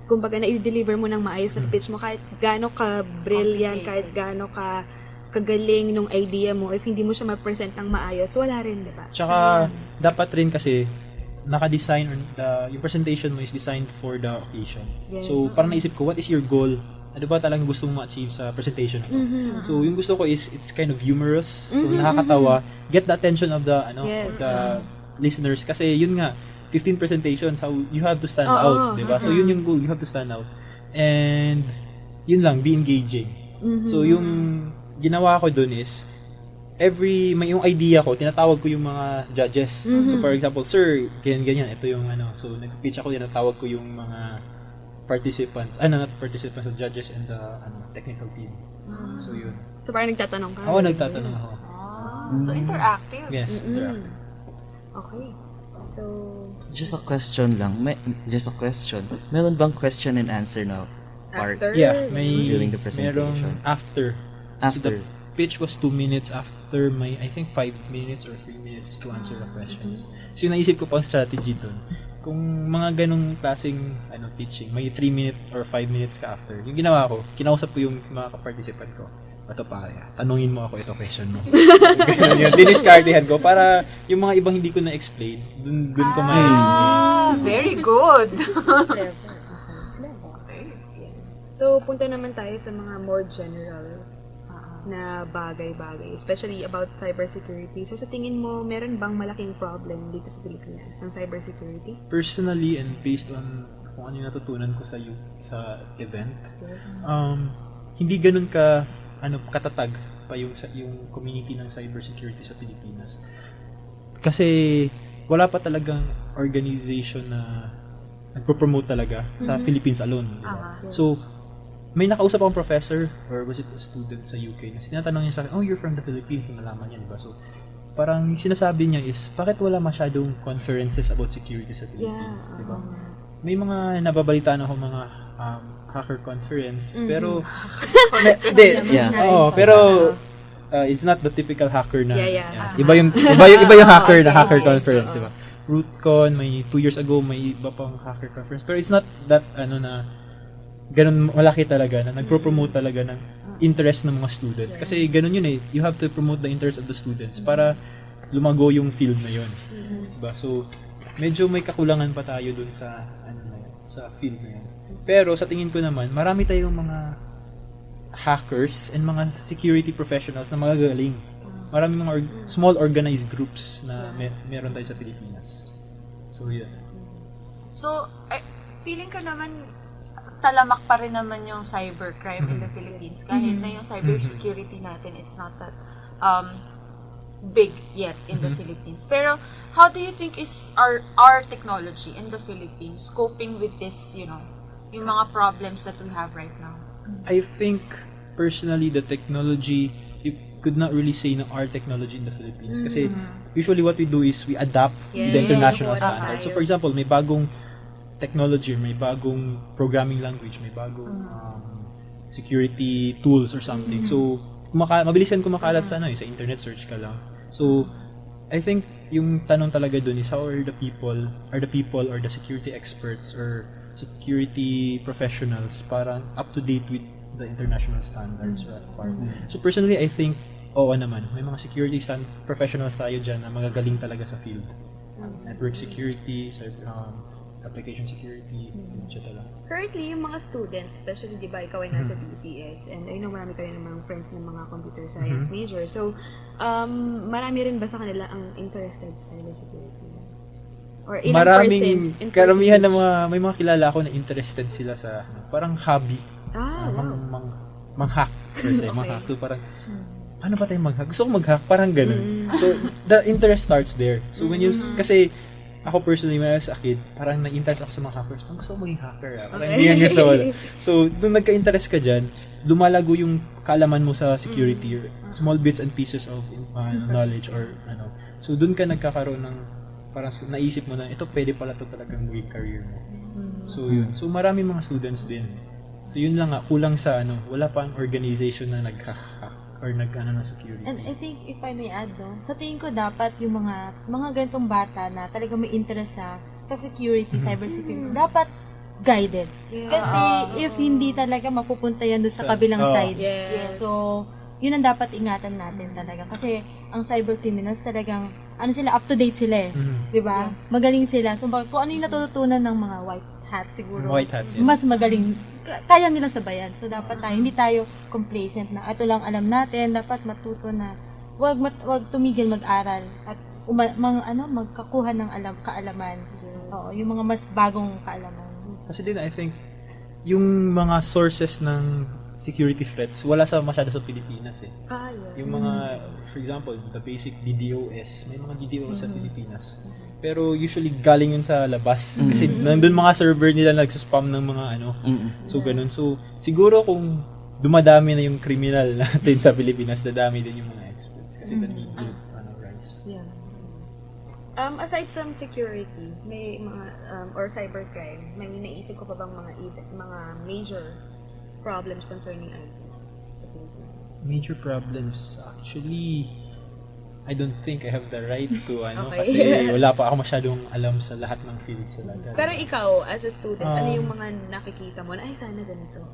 kumbaga na i-deliver mo ng maayos sa pitch mo kahit gaano ka brilliant, kahit gaano ka kagaling nung idea mo, if hindi mo siya ma-present ng maayos, wala rin, di ba? Tsaka, dapat rin kasi naka-design, yung presentation mo is designed for the occasion. Yes. So, parang naisip ko, what is your goal ano ba talagang gusto mong ma-achieve sa presentation mo. So, yung gusto ko is, it's kind of humorous. So, nakakatawa. Get the attention of the, of the listeners. Kasi, yun nga, 15 presentations, how you have to stand out, di ba? So, yun yung goal. You have to stand out. And, yun lang, be engaging. So, yung ginawa ko dun is, may yung idea ko, tinatawag ko yung mga judges. So, for example, sir, ganyan, ito yung So, nag-pitch ako, tinatawag ko yung mga participants, not participants, the judges and the technical team. So, yun. So, parang nagtatanong ka? Oo, nagtatanong ako. So, interactive. Yes, interactive. Okay. So, Just a question lang. Just a question. Meron bang question and answer na part? after? Yeah, may During the presentation. merong after. After. So, the pitch was 2 minutes after my, I think 5 minutes or 3 minutes to answer the questions. So, yung naisip ko pang strategy dun. Kung mga ganong klaseng pitching, may 3 minutes or 5 minutes ka after. Yung ginawa ko, kinausap ko yung mga ka-participant ko. Ito pa, tanungin mo ako, ito question mo. Ganun yun. Diniscardihan ko para yung mga ibang hindi ko na-explain, dun ko ma-explain. Very good. So, punta naman tayo sa mga more general na bagay-bagay, especially about cybersecurity. So, sa tingin mo, meron bang malaking problem dito sa Pilipinas ng cybersecurity? Personally and based on kung ano yung natutunan ko sa event, hindi ganun katatag pa yung community ng cybersecurity sa Pilipinas. Kasi wala pa talagang organization na nagpo-promote talaga sa Philippines alone. Diba? So, may nakausap akong professor or was it a student sa UK na tinatanong niya sa akin, you're from the Philippines, nalaman niya, diba? So, parang sinasabi niya is, bakit wala masyadong conferences about security sa Philippines, diba? May mga nababalitaan ako mga hacker conference, pero pero it's not the typical hacker na iba yung hacker na hacker conference, diba? RootCon, may 2 years ago may iba pang hacker conference, pero it's not that na ganun malaki talaga na nagpro-promote talaga ng interest ng mga students. Kasi ganun yun you have to promote the interest of the students para lumago yung field na yun. Diba? So, medyo may kakulangan pa tayo dun sa sa field na yun. Pero sa tingin ko naman, marami tayong mga hackers and mga security professionals na magagaling. Marami mga small organized groups na meron tayo sa Pilipinas. So, yeah. So, feeling ko naman talamak pa rin naman yung cybercrime in the Philippines. Kahit na yung cybersecurity natin, it's not that big yet in the Philippines. Pero, how do you think is our technology in the Philippines coping with this, yung mga problems that we have right now? I think, personally, the technology, you could not really say na our technology in the Philippines. Kasi, usually what we do is we adapt the international standards. So, for example, may bagong technology, may bagong programming language, may bagong security tools or something. So, mabilis yan kumakalat sa sa internet search ka lang. So, I think yung tanong talaga dun is how are the people or the security experts or security professionals parang up to date with the international standards. So, personally, I think oo naman, may mga security professionals tayo dyan na magagaling talaga sa field. Network security, application security, etc. Currently, yung mga students, especially, di ba, ikaw ay nasa DCS, and I know marami kayo ng mga friends ng mga computer science major. So, marami rin ba sa kanila ang interested sa cybersecurity? Or ilang Maraming, in karamihan percentage? na may mga kilala ko na interested sila sa, parang hobby. Mang-hack, per se, mang-hack. So, parang, paano ba tayo mag-hack? Gusto ko mag-hack, parang ganun. So, the interest starts there. So, when you, kasi, ako personally, when I was a kid, parang na-interest ako sa mga hackers. Ang gusto ko maging hacker. Parang hindi yan gusto ko. So, nung nagka-interest ka dyan, lumalago yung kaalaman mo sa security or small bits and pieces of knowledge or So, dun ka nagkakaroon ng parang naisip mo na ito pwede pala to talagang maging career mo. So, yun. So, marami mga students din. So, yun lang nga. Kulang sa wala pa ang organization na nag-hack or ng security. And I think, if I may add, sa tingin ko dapat yung mga ganitong bata na talagang may interest sa security, cybersecurity, dapat guided. Kasi if hindi talaga mapupunta yan doon sa kabilang side. So, yun ang dapat ingatan natin talaga. Kasi ang cybercriminals talagang, sila, up to date sila eh. Di ba? Magaling sila. So, kung ano yung natututunan ng mga white hats siguro. White hats, yes. Mas magaling. Kaya nilang sabayan. So, dapat tayo, hindi tayo complacent na ito lang alam natin. Dapat matuto na wag tumigil mag-aral at magkakuha ng kaalaman. Oo, yung mga mas bagong kaalaman. Kasi din, I think, yung mga sources ng security threats, wala masyado sa Pilipinas eh. Yung mga, for example, the basic DDoS, may mga DDoS sa Pilipinas. Pero usually galing yun sa labas. Kasi nandun mga server nila nagsaspam ng mga So, ganun. So, siguro kung dumadami na yung criminal natin sa Pilipinas, dadami din yung mga experts. Kasi the need will rise. Yeah. Aside from security, may mga or cybercrime, may naisip ko pa bang mga major problems concerning IT sa Pilipinas? Major problems, actually, I don't think I have the right to Okay. kasi wala pa ako masyadong alam sa lahat ng fields talaga. Pero ikaw, as a student, ano yung mga nakikita mo na, ay, sana ganito.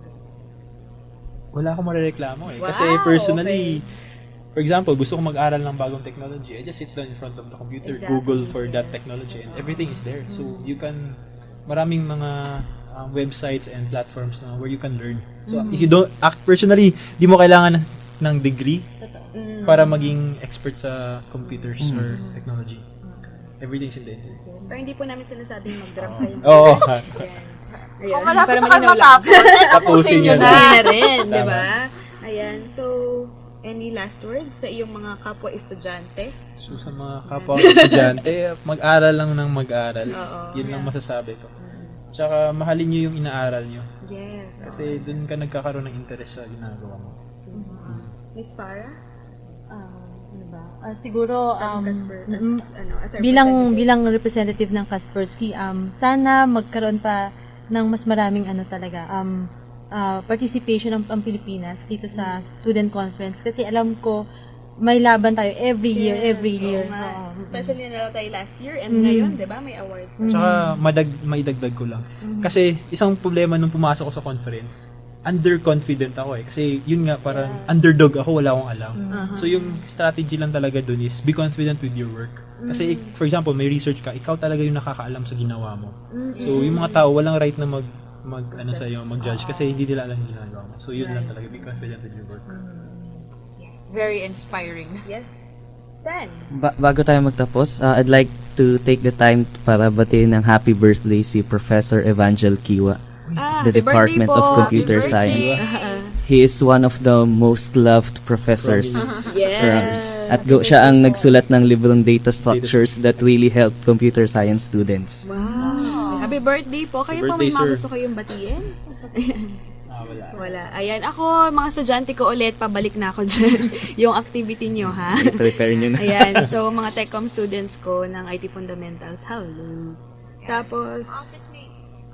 Wala akong marereklamo eh. Wow, Kasi personally, for example, gusto ko mag-aral ng bagong technology. I just sit down in front of the computer, Exactly, Google for that yes. technology, and everything is there. So, you can, maraming mga websites and platforms na where you can learn. So, if you don't, personally, di mo kailangan ng degree para maging expert sa computers or technology. Everything's in the internet. Pero hindi po namin sinasabing mag-drop kayo. Oo. Ayan. Ayan. Kung malapit para na kayo malinaw lang. matapos, Tapusin nyo na. Tapusin na rin, di Tama. ba? Ayan. So, any last words sa iyong mga kapwa-estudyante? So, sa mga kapwa ko estudyante, mag-aral lang ng mag-aral. Oo. Yun lang masasabi ko. Tsaka, mahalin nyo yung inaaral nyo. Yes. Kasi dun ka nagkakaroon ng interest sa ginagawa mo. Miss Farah? Ano ba? Siguro, as our bilang representative. representative ng Kaspersky, sana magkaroon pa ng mas maraming talaga participation ng Pilipinas dito sa student conference kasi alam ko may laban tayo every year. Oo. Especially na tayo last year and ngayon, di ba, may award. Tsaka, maidagdag ko lang. Kasi, isang problema nung pumasok ko sa conference, underconfident ako eh. Kasi, yun nga, parang underdog ako, wala akong alam. So, yung strategy lang talaga dun is, be confident with your work. Kasi, for example, may research ka, ikaw talaga yung nakakaalam sa ginawa mo. So, yung mga tao, walang right na mag-judge kasi hindi nila alam yung ginagawa mo. So, yun lang talaga, be confident with your work. Very inspiring. Yes. Dan. Bago tayo magtapos, I'd like to take the time para batiin ng happy birthday si Professor Evangel Kiwa, the Department of Computer Science. He is one of the most loved professors. Yes. At siya ang nagsulat ng librong data structures that really help computer science students. Wow. Happy birthday po. Kayo po may Happy birthday, mga sir. gusto kayong batiin? Wala. Wala. Ayan. Ako, mga estudyante ko ulit, pabalik na ako dyan. Yung activity nyo, ha? Prepare nyo na. Ayan. So, mga TechCom students ko ng IT Fundamentals, hello. Tapos,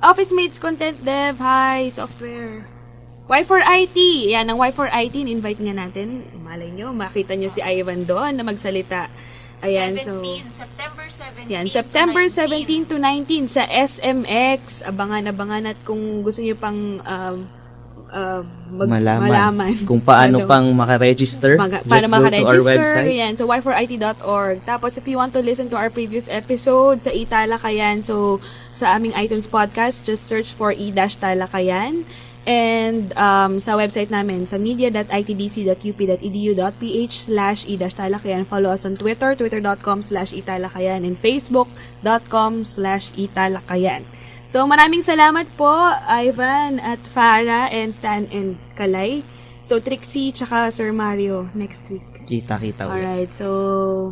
Office Mates, Content Dev, hi, software. Y4IT. Yan, ang Y4IT, in-invite nga natin. Malay nyo, makita nyo si Ivan doon na magsalita. Ayan, September 17. yan, September 17 to 19 sa SMX. Abangan at kung gusto niyo pang malaman kung paano pang makaregister, para just go to our website. Yan, so y4it.org. Tapos if you want to listen to our previous episode sa Italakayan, so sa aming iTunes podcast, just search for e-talakayan. And sa website namin, sa media.itdc.up.edu.ph/e-talakayan. Follow us on Twitter, twitter.com/italakayan, and facebook.com/italakayan. So, maraming salamat po, Ivan at Farah and Stan and Kalay. So, Trixie tsaka Sir Mario next week. Kita-kita ulit. Alright, so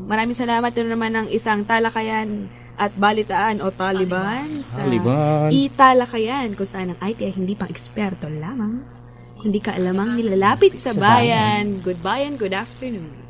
maraming salamat din naman ng isang talakayan at balitaan o Taliban sa Taliban. Italakayan kung saan ang IT ay hindi pang eksperto lamang, kundi kaalamang nilalapit sa bayan. Goodbye and good afternoon.